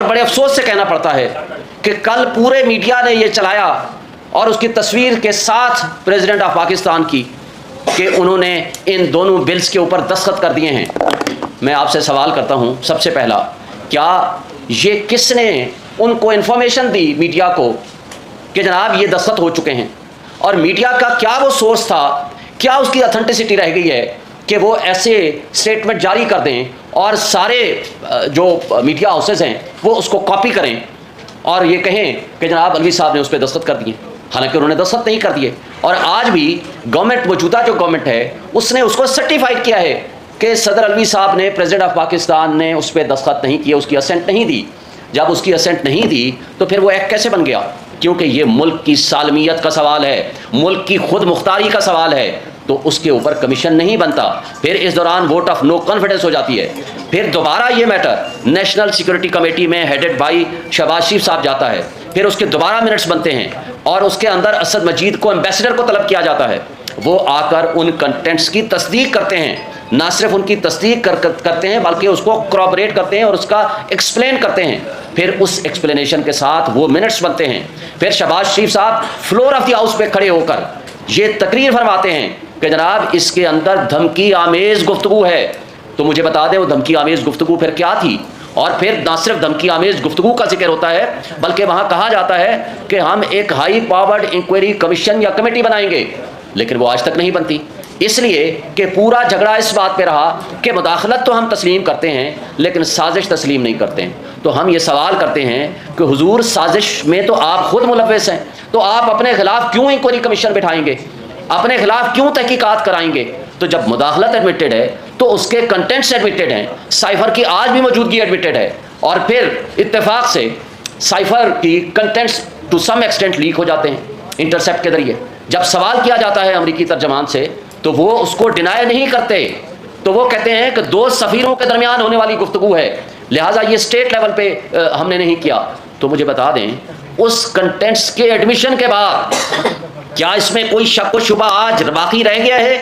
बड़े अफसोस से कहना पड़ता है कि कल पूरे मीडिया ने यह चलाया और उसकी तस्वीर के साथ प्रेसिडेंट ऑफ पाकिस्तान की कि उन्होंने इन दोनों बिल्स के ऊपर दस्तखत कर दिए हैं। मैं आपसे सवाल करता हूं, सबसे पहला, क्या ये किसने उनको इन्फॉर्मेशन दी मीडिया को कि जनाब ये दस्तखत हो चुके हैं? और मीडिया का क्या वो सोर्स था, क्या उसकी ऑथेंटिसिटी रह गई है कि वो ऐसे स्टेटमेंट जारी कर दें और सारे जो मीडिया हाउसेज हैं वो उसको कॉपी करें और ये कहें कि जनाब अलवी साहब ने उस पर दस्तखत कर दिए, हालांकि उन्होंने दस्तखत नहीं कर दिए। और आज भी गवर्नमेंट, मौजूदा जो गवर्नमेंट है, उसने उसको सर्टिफाइड किया है कि सदर अलवी साहब ने, प्रेसिडेंट ऑफ पाकिस्तान ने उस पर दस्तखत नहीं किए, उसकी असेंट नहीं दी। जब उसकी असेंट नहीं दी तो फिर वो एक्ट कैसे बन गया? क्योंकि ये मुल्क की सालमियत का सवाल है, मुल्क की खुद मुख्तारी का सवाल है, तो उसके ऊपर कमीशन नहीं बनता। फिर इस दौरान वोट ऑफ नो कॉन्फिडेंस हो जाती है। फिर दोबारा ये मैटर नेशनल सिक्योरिटी कमेटी में हेडेड बाई शहबाज शरीफ साहब जाता है, फिर उसके दोबारा मिनट्स बनते हैं और उसके अंदर असद मजीद को एम्बेसडर को तलब किया जाता है। वो आकर उन कंटेंट्स की तस्दीक करते हैं, ना सिर्फ उनकी तस्दीक करते हैं बल्कि उसको क्रॉबरेट करते हैं और उसका एक्सप्लेन करते हैं। फिर उस एक्सप्लेनेशन के साथ वो मिनट्स बनते हैं। फिर शहबाज शरीफ साहब फ्लोर ऑफ द हाउस पे खड़े होकर ये तकरीर फरमाते हैं कि जनाब इसके अंदर धमकी आमेज गुफ्तगू है। तो मुझे बता दें वो धमकी आमेज गुफ्तगू फिर क्या थी? और फिर ना सिर्फ धमकी आमेज गुफ्तगू का जिक्र होता है बल्कि वहाँ कहा जाता है कि हम एक हाई पावर्ड इंक्वायरी कमीशन या कमेटी बनाएंगे, लेकिन वो आज तक नहीं बनती। इसलिए कि पूरा झगड़ा इस बात पे रहा कि मुदाखलत तो हम तस्लीम करते हैं लेकिन साजिश तस्लीम नहीं करते हैं। तो हम ये सवाल करते हैं कि हुजूर, साजिश में तो आप खुद मुलव्वस हैं, तो आप अपने खिलाफ क्यों इंक्वायरी कमीशन बिठाएंगे, अपने खिलाफ क्यों तहकीकात कराएंगे? तो जब मुदाखलत एडमिटेड है तो उसके कंटेंट्स एडमिटेड हैं, साइफर की आज भी मौजूदगी एडमिटेड है, और फिर इत्तेफाक से साइफर की contents to some extent leak हो जाते हैं इंटरसेप्ट के जरिए। जब सवाल किया जाता है अमरीकी तर्जमान से तो वो उसको डिनाई नहीं करते, तो वो कहते हैं कि दो सफ़ीरों के दरमियान होने वाली गुफ्तगू है, लिहाजा ये स्टेट लेवल पे हमने नहीं किया। तो मुझे बता दें, उस कंटेंट्स के एडमिशन के बाद क्या इसमें कोई शक व शुबा आज बाकी रह गया है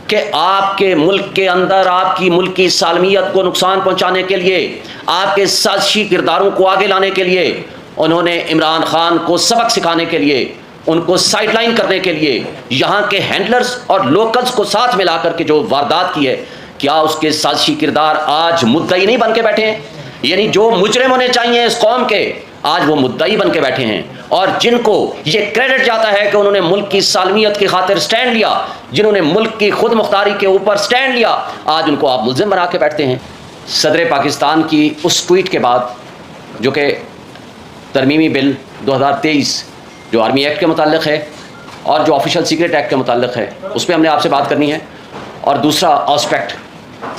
कि आपके मुल्क के अंदर आपकी मुल्क की सालमियत को नुकसान पहुंचाने के लिए, आपके साजिशी किरदारों को आगे लाने के लिए, उन्होंने इमरान खान को सबक सिखाने के लिए, उनको साइडलाइन करने के लिए यहाँ के हैंडलर्स और लोकल्स को साथ मिलाकर के जो वारदात की है, क्या उसके साजिशी किरदार आज मुद्दई नहीं बन के बैठे हैं? यानी जो मुजरिम होने चाहिए इस कौम के, आज वो मुद्दई बन के बैठे हैं। और जिनको ये क्रेडिट जाता है कि उन्होंने मुल्क की सालमियत की खातिर स्टैंड लिया, जिन्होंने मुल्क की खुद मुख्तारी के ऊपर स्टैंड लिया, आज उनको आप मुल्जिम बना के बैठते हैं। सदर पाकिस्तान की उस ट्वीट के बाद, जो कि तरमीमी बिल 2023 जो आर्मी एक्ट के मुताल्लिक है और जो ऑफिशियल सीक्रेट एक्ट के मुताल्लिक है, उस पर हमने आपसे बात करनी है। और दूसरा एस्पेक्ट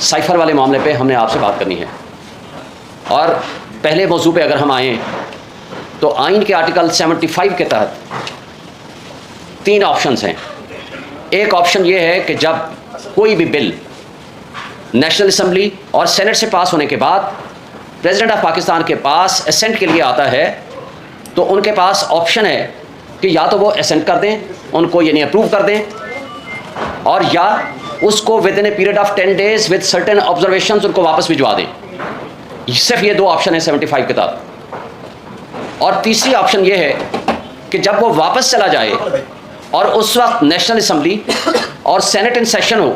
साइफर वाले मामले पे हमने आपसे बात करनी है। और पहले मौजू पे अगर हम आएँ तो आइन के आर्टिकल 75 के तहत 3 ऑप्शंस हैं। एक ऑप्शन ये है कि जब कोई भी बिल नेशनल असम्बली और सेनेट से पास होने के बाद प्रेसिडेंट ऑफ पाकिस्तान के पास असेंट के लिए आता है, तो उनके पास ऑप्शन है कि या तो वो असेंट कर दें, उनको यानी अप्रूव कर दें, और या उसको with in A period of 10 days with certain observations उनको वापस भिजवा दें। सिर्फ ये 2 ऑप्शन है 75 के तहत। और तीसरी ऑप्शन ये है कि जब वो वापस चला जाए और उस वक्त नेशनल असम्बली और सेनेट इन सेशन हो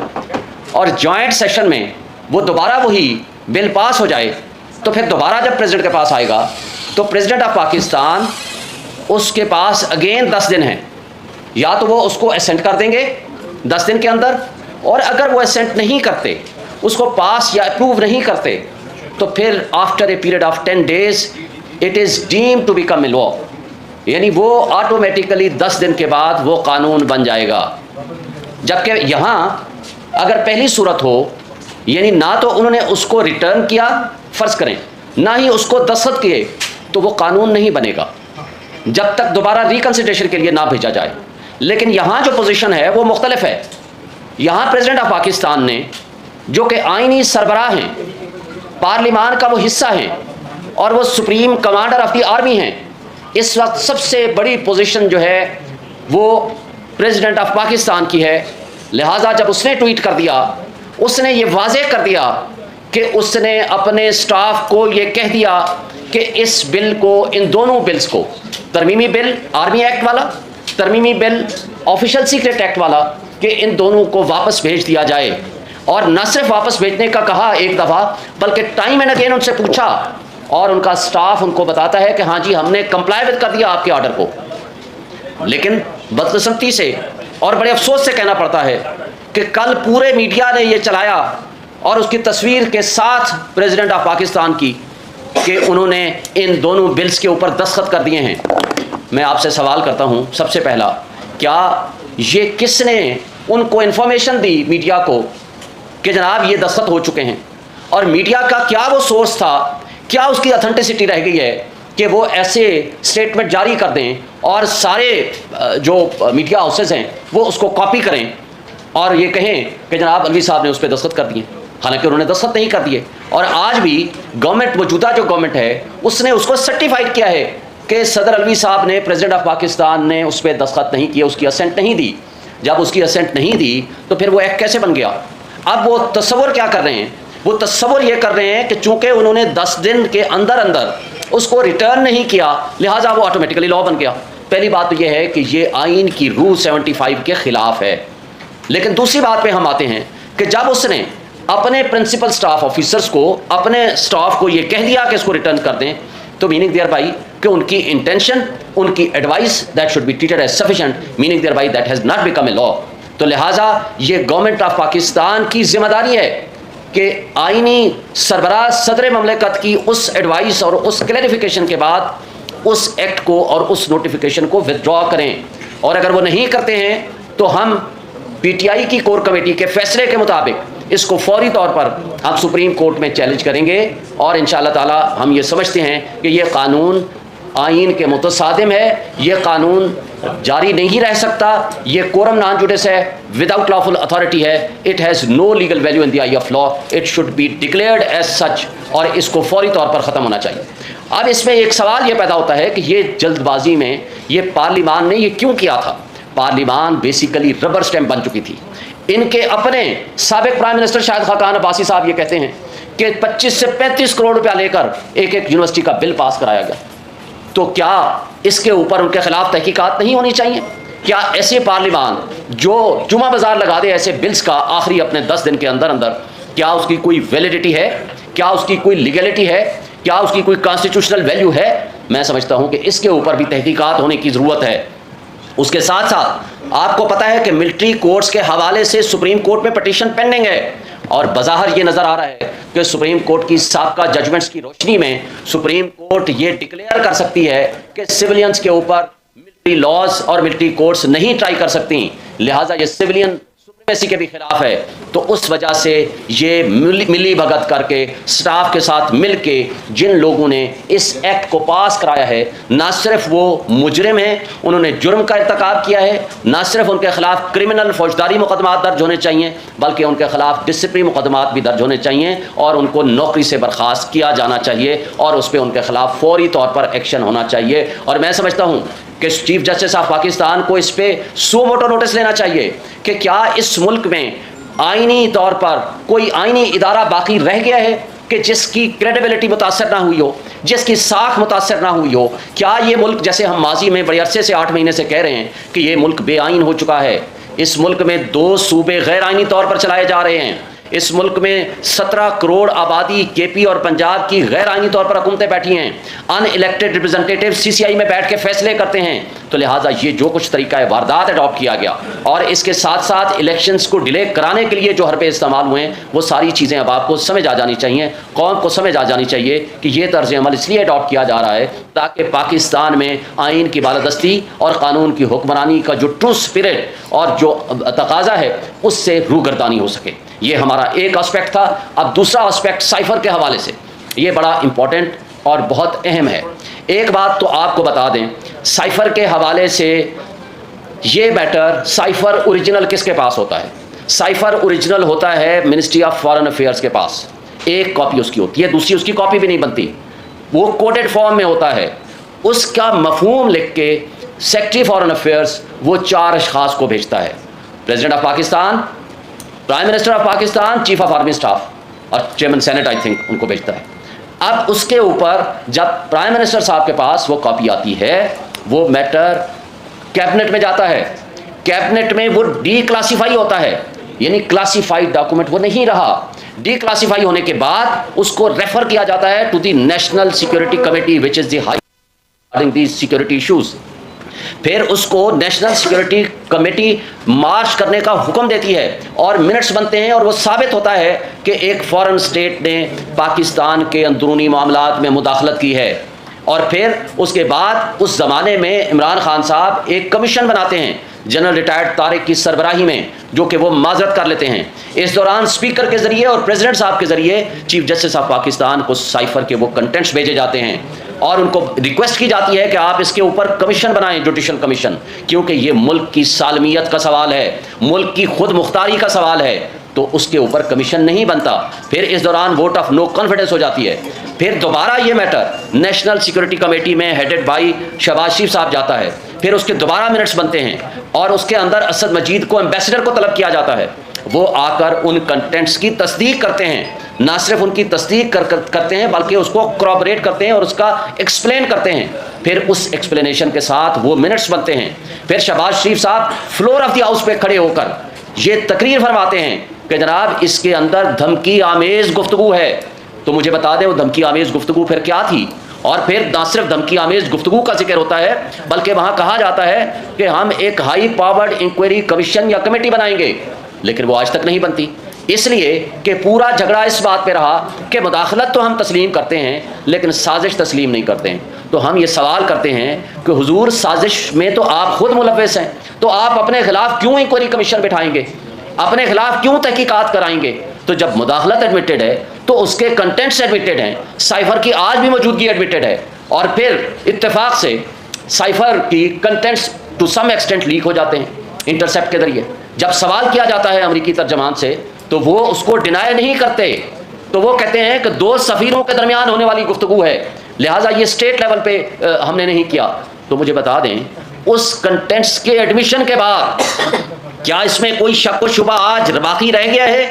और जॉइंट सेशन में वो दोबारा वही बिल पास हो जाए, तो फिर दोबारा जब प्रेसिडेंट के पास आएगा तो प्रेसिडेंट ऑफ पाकिस्तान, उसके पास अगेन 10 दिन हैं, या तो वो उसको असेंट कर देंगे 10 दिन के अंदर, और अगर वो असेंट नहीं करते, उसको पास या अप्रूव नहीं करते, तो फिर after a period of 10 days it is deemed to become a law, यानी वो ऑटोमेटिकली 10 दिन के बाद वो कानून बन जाएगा। जबकि यहाँ अगर पहली सूरत हो, यानी ना तो उन्होंने उसको रिटर्न किया फ़र्ज़ करें, ना ही उसको दस्तखत किए, तो वो कानून नहीं बनेगा जब तक दोबारा रिकन्सिडरेशन के लिए ना भेजा जाए। लेकिन यहाँ जो पोजीशन है वो मुख्तलिफ है। यहाँ प्रेसिडेंट ऑफ पाकिस्तान ने, जो कि आइनी सरबराह हैं, पार्लिमान का वो हिस्सा हैं और वो supreme commander of the army हैं, इस वक्त सबसे बड़ी पोजीशन जो है वो प्रेसिडेंट ऑफ पाकिस्तान की है। लिहाजा जब उसने ट्वीट कर दिया, उसने ये वाज़ेह कर दिया कि उसने अपने स्टाफ को ये कह दिया कि इस बिल को, इन दोनों बिल्स को, तरमीमी बिल आर्मी एक्ट वाला, तरमीमी बिल ऑफिशियल सीक्रेट एक्ट वाला, कि इन दोनों को वापस भेज दिया जाए। और न सिर्फ वापस भेजने का कहा एक दफ़ा, बल्कि टाइम एंड अगेन उनसे पूछा और उनका स्टाफ उनको बताता है कि हाँ जी हमने कंप्लाई विद कर दिया आपके ऑर्डर को। लेकिन बदकिस्मती से और बड़े अफसोस से कहना पड़ता है कि कल पूरे मीडिया ने ये चलाया और उसकी तस्वीर के साथ प्रेसिडेंट ऑफ पाकिस्तान की कि उन्होंने इन दोनों बिल्स के ऊपर दस्तखत कर दिए हैं। मैं आपसे सवाल करता हूं, सबसे पहला, क्या ये किसने उनको इन्फॉर्मेशन दी मीडिया को कि जनाब ये दस्तखत हो चुके हैं? और मीडिया का क्या वो सोर्स था, क्या उसकी ऑथेंटिसिटी रह गई है कि वो ऐसे स्टेटमेंट जारी कर दें और सारे जो मीडिया हाउसेज हैं वो उसको कॉपी करें और ये कहें कि जनाब अलवी साहब ने उस पर दस्तखत कर दिए, हालांकि उन्होंने दस्तखत नहीं कर दिए। और आज भी गवर्नमेंट, मौजूदा जो गवर्नमेंट है, उसने उसको सर्टिफाइड किया है कि सदर अलवी साहब ने, प्रेसिडेंट ऑफ पाकिस्तान ने उस पर दस्तखत नहीं किया, उसकी असेंट नहीं दी। जब उसकी असेंट नहीं दी तो फिर वो एक्ट कैसे बन गया? अब वो तस्वर क्या कर रहे हैं? वो तस्वर ये कर रहे हैं कि चूंकि उन्होंने 10 दिन के अंदर अंदर उसको रिटर्न नहीं किया, लिहाजा वो ऑटोमेटिकली लॉ बन गया। पहली बात तो ये है कि ये आइन की रूल 75 के खिलाफ है। लेकिन दूसरी बात पे हम आते हैं कि जब उसने अपने प्रिंसिपल स्टाफ ऑफिसर्स को, अपने स्टाफ को ये कह दिया कि इसको रिटर्न कर दें, तो मीनिंग देयर बाई कि उनकी इंटेंशन, उनकी advice that should be treated as sufficient, meaning thereby that has not become a law. तो लिहाजा ये गवर्नमेंट ऑफ पाकिस्तान की जिम्मेदारी है कि आईनी सरबराह सदर ममलिकत की उस एडवाइस और उस क्लैरिफिकेशन के बाद उस एक्ट को और उस नोटिफिकेशन को विदड्रॉ करें। और अगर वो नहीं करते हैं तो हम पीटीआई की कोर कमेटी के फैसले के मुताबिक इसको फौरी तौर पर हम सुप्रीम कोर्ट में चैलेंज करेंगे। और इंशाअल्लाह ताला हम ये समझते हैं कि ये कानून आइन के मुतसादिम है, ये कानून जारी नहीं रह सकता, ये कोरम नॉन जुडिस है, विदाउट लॉफुल अथॉरिटी है, it has no legal value in the eye of law, it should be declared as such, और इसको फौरी तौर पर ख़त्म होना चाहिए। अब इसमें एक सवाल ये पैदा होता है कि ये जल्दबाजी में ये पार्लिमान ने ये क्यों किया था? पार्लिमान बेसिकली रबर स्टैम्प बन चुकी थी। इनके अपने साबिक प्राइम मिनिस्टर शाहिद खाकान अब्बासी साहब ये कहते हैं कि 25 से 35 करोड़ रुपया लेकर एक यूनिवर्सिटी का बिल पास कराया गया। तो क्या इसके ऊपर उनके खिलाफ तहकीकात नहीं होनी चाहिए? क्या ऐसे पार्लिमान जो जुमा बाजार लगा दे ऐसे बिल्स का आखिरी अपने 10 दिन के अंदर अंदर, क्या उसकी कोई वैलिडिटी है? क्या उसकी कोई लीगलिटी है? क्या उसकी कोई कॉन्स्टिट्यूशनल वैल्यू है? मैं समझता हूं कि इसके ऊपर भी तहकीकात होने की ज़रूरत है। उसके साथ साथ आपको पता है कि मिलिट्री कोर्ट्स के हवाले से सुप्रीम कोर्ट में पिटीशन पेंडिंग है, और बज़ाहिर ये नज़र आ रहा है कि सुप्रीम कोर्ट की साबका जजमेंट्स की रोशनी में सुप्रीम कोर्ट ये डिक्लेयर कर सकती है कि सिविलियंस के ऊपर मिलिट्री लॉज और मिलिट्री कोर्ट्स नहीं ट्राई कर सकती, लिहाजा ये सिविलियन सुप्रीमेसी के भी खिलाफ है। तो उस वजह से ये मिली भगत करके स्टाफ के साथ मिलके जिन लोगों ने इस एक्ट को पास कराया है, ना सिर्फ वो मुजरिम हैं, उन्होंने जुर्म का इर्तिकाब किया है, ना सिर्फ उनके खिलाफ क्रिमिनल फौजदारी मुकदमात दर्ज होने चाहिए, बल्कि उनके खिलाफ डिसिप्लिनरी मुकदमात भी दर्ज होने चाहिए और उनको नौकरी से बर्खास्त किया जाना चाहिए और उस पर उनके खिलाफ फौरी तौर पर एक्शन होना चाहिए। और मैं समझता हूँ कि चीफ जस्टिस ऑफ पाकिस्तान को इस पर सो मोटो नोटिस लेना चाहिए कि क्या इस मुल्क में आईनी तौर पर कोई आईनी इदारा बाकी रह गया है कि जिसकी क्रेडिबिलिटी मुतासर ना हुई हो, जिसकी साख मुतासर ना हुई हो। क्या ये मुल्क, जैसे हम माजी में बड़े अरसे से 8 महीने से कह रहे हैं कि ये मुल्क बेआइन हो चुका है, इस मुल्क में 2 सूबे गैर आइनी तौर पर चलाए जा रहे हैं, इस मुल्क में 17 करोड़ आबादी केपी और पंजाब की गैर आइनी तौर पर हुकूमतें बैठी हैं, अनइलेक्टेड रिप्रेजेंटेटिव सीसीआई में बैठ के फैसले करते हैं। तो लिहाजा ये जो कुछ तरीका है वारदात अडॉप्ट किया गया, और इसके साथ साथ इलेक्शंस को डिले कराने के लिए जो हरबे इस्तेमाल हुए हैं, वो सारी चीज़ें अब आपको समझ आ जानी चाहिए, कौम को समझ आ जानी चाहिए कि ये तर्ज अमल इसलिए अडॉप्ट किया जा रहा है ताकि पाकिस्तान में आइन की बालादस्ती और कानून की हुक्मरानी का जो ट्रू स्पिरिट और जो तकाजा है उससे रूगर्दानी हो सके। ये हमारा एक एस्पेक्ट था। अब दूसरा एस्पेक्ट साइफर के हवाले से, ये बड़ा इंपॉर्टेंट और बहुत अहम है। एक बात तो आपको बता दें, साइफर के हवाले से ये मैटर, साइफर ओरिजिनल किसके पास होता है? साइफर ओरिजिनल होता है मिनिस्ट्री ऑफ फॉरेन अफेयर्स के पास। एक कॉपी उसकी होती है, दूसरी उसकी कॉपी भी नहीं बनती, वो कोडेड फॉर्म में होता है। उसका मफहूम लिख के सेक्रेटरी फॉरेन अफेयर्स वो 4 अशखास को भेजता है, president of Pakistan, prime minister of Pakistan, chief of army staff और चेयरमैन सेनेट आई थिंक उनको भेजता है। अब उसके ऊपर जब प्राइम मिनिस्टर साहब के पास वो कॉपी आती है, वो मैटर कैबिनेट में जाता है, कैबिनेट में वो डीक्लासिफाई होता है, यानी क्लासिफाइड डॉक्यूमेंट वो नहीं रहा। डीक्लासिफाई होने के बाद उसको रेफर किया जाता है to the national security committee which is the high the security issues. फिर उसको नेशनल सिक्योरिटी कमेटी मार्च करने का हुक्म देती है और मिनट्स बनते हैं, और वो साबित होता है कि एक फॉरेन स्टेट ने पाकिस्तान के अंदरूनी मामलात में मुदाखलत की है। और फिर उसके बाद उस ज़माने में इमरान खान साहब एक कमीशन बनाते हैं जनरल रिटायर्ड तारिक की सरबराही में, जो कि वो माजरत कर लेते हैं। इस दौरान स्पीकर के ज़रिए और प्रेसिडेंट साहब के ज़रिए चीफ जस्टिस ऑफ पाकिस्तान को साइफर के वो कंटेंट्स भेजे जाते हैं और उनको रिक्वेस्ट की जाती है कि आप इसके ऊपर कमीशन बनाएं, जुडिशल कमीशन, क्योंकि ये मुल्क की सालमियत का सवाल है, मुल्क की खुद मुख्तारी का सवाल है, तो उसके ऊपर कमीशन नहीं बनता। फिर इस दौरान वोट ऑफ नो कॉन्फिडेंस हो जाती है। फिर दोबारा ये मैटर नेशनल सिक्योरिटी कमेटी में हेडेड बाई शहबाज शरीफ साहब जाता है। फिर उसके दोबारा मिनट्स बनते हैं और उसके अंदर असद मजीद को एम्बेसडर को तलब किया जाता है। वो आकर उन कंटेंट्स की तस्दीक करते हैं, ना सिर्फ उनकी तस्दीक करते हैं बल्कि उसको क्रॉबरेट करते हैं और उसका एक्सप्लेन करते हैं। फिर उस एक्सप्लेनेशन के साथ वो मिनट्स बनते हैं। फिर शहबाज शरीफ साहब फ्लोर ऑफ द हाउस पे खड़े होकर ये तकरीर फरमाते हैं कि जनाब इसके अंदर धमकी आमेज गुफ्तगू है। तो मुझे बता दें वो धमकी आमेज गुफ्तगू फिर क्या थी। और फिर ना सिर्फ धमकी आमेज गुफ्तगू का जिक्र होता है बल्कि वहाँ कहा जाता है कि हम एक हाई पावर्ड इंक्वायरी कमीशन या कमेटी बनाएंगे, लेकिन वो आज तक नहीं बनती। इसलिए कि पूरा झगड़ा इस बात पे रहा कि मुदाखलत तो हम तस्लीम करते हैं लेकिन साजिश तस्लीम नहीं करते हैं। तो हम ये सवाल करते हैं कि हुजूर साजिश में तो आप खुद मुलव्वस हैं, तो आप अपने खिलाफ क्यों इंक्वायरी कमीशन बिठाएंगे, अपने खिलाफ क्यों तहकीकात कराएंगे? तो जब मुदाखलत एडमिटेड है तो उसके कंटेंट्स एडमिटेड हैं, साइफर की आज भी मौजूदगी एडमिटेड है, और फिर इत्तेफाक से साइफर की contents to some extent leak हो जाते हैं इंटरसेप्ट के जरिए। जब सवाल किया जाता है अमरीकी तर्जमान से तो वो उसको डिनाई नहीं करते, तो वो कहते हैं कि दो सफ़ीरों के दरमियान होने वाली गुफ्तगू है, लिहाजा ये स्टेट लेवल पे हमने नहीं किया। तो मुझे बता दें उस कंटेंट्स के एडमिशन के बाद क्या इसमें कोई शक व शुबा आज बाकी रह गया है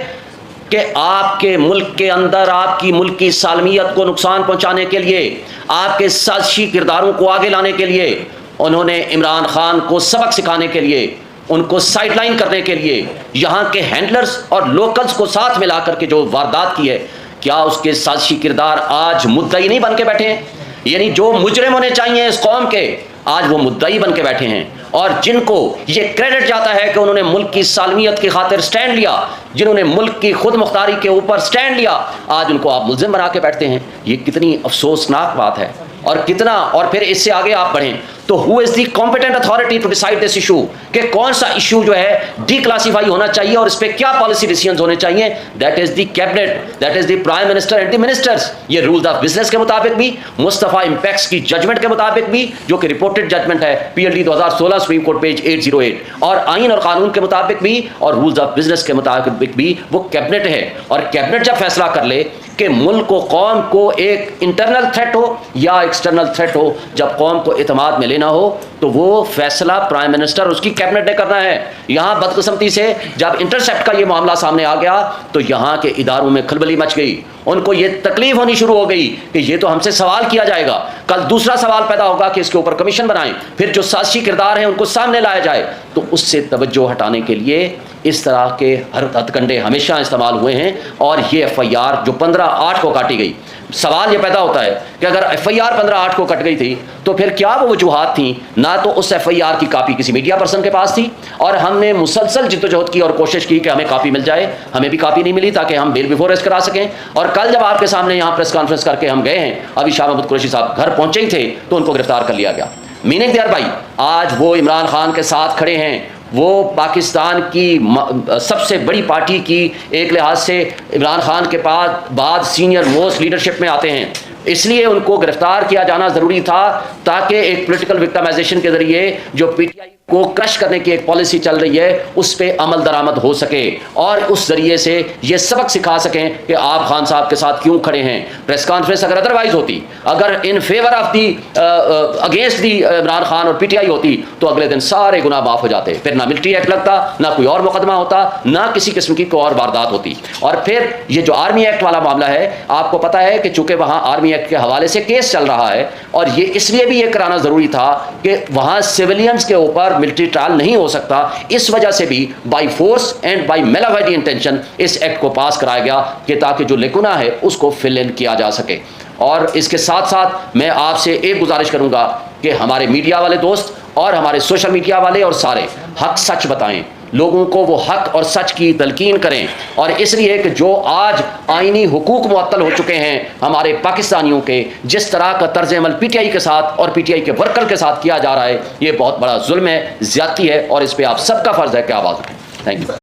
कि आपके मुल्क के अंदर आपकी मुल्क की सालमियत को नुकसान पहुंचाने के लिए, आपके साजिशी किरदारों को आगे लाने के लिए, उन्होंने इमरान खान को सबक सिखाने के लिए, उनको साइडलाइन करने के लिए यहाँ के हैंडलर्स और लोकल्स को साथ मिला करके जो वारदात की है, क्या उसके साजिशी किरदार आज मुद्दई नहीं बन के बैठे हैं? यानी जो मुजरिम होने चाहिए इस कौम के आज वो मुद्दई बन के बैठे हैं, और जिनको ये क्रेडिट जाता है कि उन्होंने मुल्क की सालमियत की खातिर स्टैंड लिया, जिन्होंने मुल्क की खुद मुख्तारी के ऊपर स्टैंड लिया, आज उनको आप मुल्जिम बना के बैठते हैं। ये कितनी अफसोसनाक बात है। और कितना, और फिर इससे आगे आप बढ़ें तो who is the competent authority to decide this issue, कि कौन सा इशू जो है डीक्लासीफाई होना चाहिए और इस पर क्या पॉलिसी डिसीजन होने चाहिए? That is the cabinet, that is the prime minister and the ministers. ये रूल्स ऑफ बिजनेस के मुताबिक भी, मुस्तफ़ा इम्पैक्ट्स की जजमेंट के मुताबिक भी, जो कि रिपोर्टेड जजमेंट है PLD 2016 सुप्रीम कोर्ट पेज 808, और आइन और कानून के मुताबिक भी और रूल्स ऑफ बिजनेस के मुताबिक भी वो कैबिनेट है। और कैबिनेट जब फैसला कर ले कि मुल्क को, कौम को एक इंटरनल थ्रेट हो या एक्सटर्नल थ्रेट हो, जब कौम को एतमाद में लेना हो तो वो फैसला प्राइम मिनिस्टर उसकी कैबिनेट ने करना है। यहाँ बदकिस्मती से जब इंटरसेप्ट का ये मामला सामने आ गया तो यहाँ के इदारों में खलबली मच गई, उनको ये तकलीफ होनी शुरू हो गई कि ये तो हमसे सवाल किया जाएगा, कल दूसरा सवाल पैदा होगा कि इसके ऊपर कमीशन बनाएं, फिर जो साजिशी किरदार हैं उनको सामने लाया जाए। तो उससे तवज्जो हटाने के लिए इस तरह के हर हथकंडे हमेशा इस्तेमाल हुए हैं। और ये FIR जो 15/8 को काटी गई, सवाल ये पैदा होता है कि अगर FIR 15/8 को कट गई थी तो फिर क्या वो वजूहात थी? ना तो उस FIR की कापी किसी मीडिया पर्सन के पास थी, और हमने मुसलसल जिद्दोजहद की और कोशिश की कि हमें कापी मिल जाए, हमें भी कापी नहीं मिली ताकि हम बेल बिफोर अरेस्ट करा सकें। और कल जब आपके सामने यहाँ प्रेस कॉन्फ्रेंस करके हम गए हैं, अभी शाह महमूद कुरैशी साहब घर पहुँचे ही थे तो उनको गिरफ्तार कर लिया गया। मीनिंग देयर भाई, आज वो इमरान खान के साथ खड़े हैं, वो पाकिस्तान की सबसे बड़ी पार्टी की एक लिहाज से इमरान खान के बाद सीनियर मोस्ट लीडरशिप में आते हैं, इसलिए उनको गिरफ्तार किया जाना ज़रूरी था ताकि एक पॉलिटिकल विक्टिमाइजेशन के ज़रिए जो PTI को क्रश करने की एक पॉलिसी चल रही है, उस पे अमल दरामद हो सके और उस जरिए से ये सबक सिखा सकें कि आप खान साहब के साथ क्यों खड़े हैं। प्रेस कॉन्फ्रेंस अगर अदरवाइज होती, अगर in favour of the against the Imran Khan और पीटीआई होती, तो अगले दिन सारे गुनाह माफ हो जाते, फिर ना मिलिट्री एक्ट लगता, ना कोई और मुकदमा होता, ना किसी किस्म की कोई और वारदात होती। और फिर ये जो आर्मी एक्ट वाला मामला है, आपको पता है कि चूंकि वहां आर्मी एक्ट के हवाले से केस चल रहा है, और ये इसलिए भी ये कराना जरूरी था कि वहां सिविलियंस के ऊपर मिलिट्री ट्रायल नहीं हो सकता, इस वजह से भी by force and by mala fide intention इस एक्ट को पास कराया गया कि ताकि जो लेकुना है उसको फिल इन किया जा सके। और इसके साथ साथ मैं आपसे एक गुजारिश करूंगा कि हमारे मीडिया वाले दोस्त और हमारे सोशल मीडिया वाले और सारे हक सच बताएं, लोगों को वो हक और सच की तलकीन करें। और इसलिए कि जो आज आईनी हुकूक मुअत्तल हो चुके हैं हमारे पाकिस्तानियों के, जिस तरह का तर्ज अमल पीटीआई के साथ और पीटीआई के वर्कर के साथ किया जा रहा है, ये बहुत बड़ा जुल्म है, ज्यादती है, और इस पर आप सबका फर्ज है कि आवाज़ उठाएं। Thank you.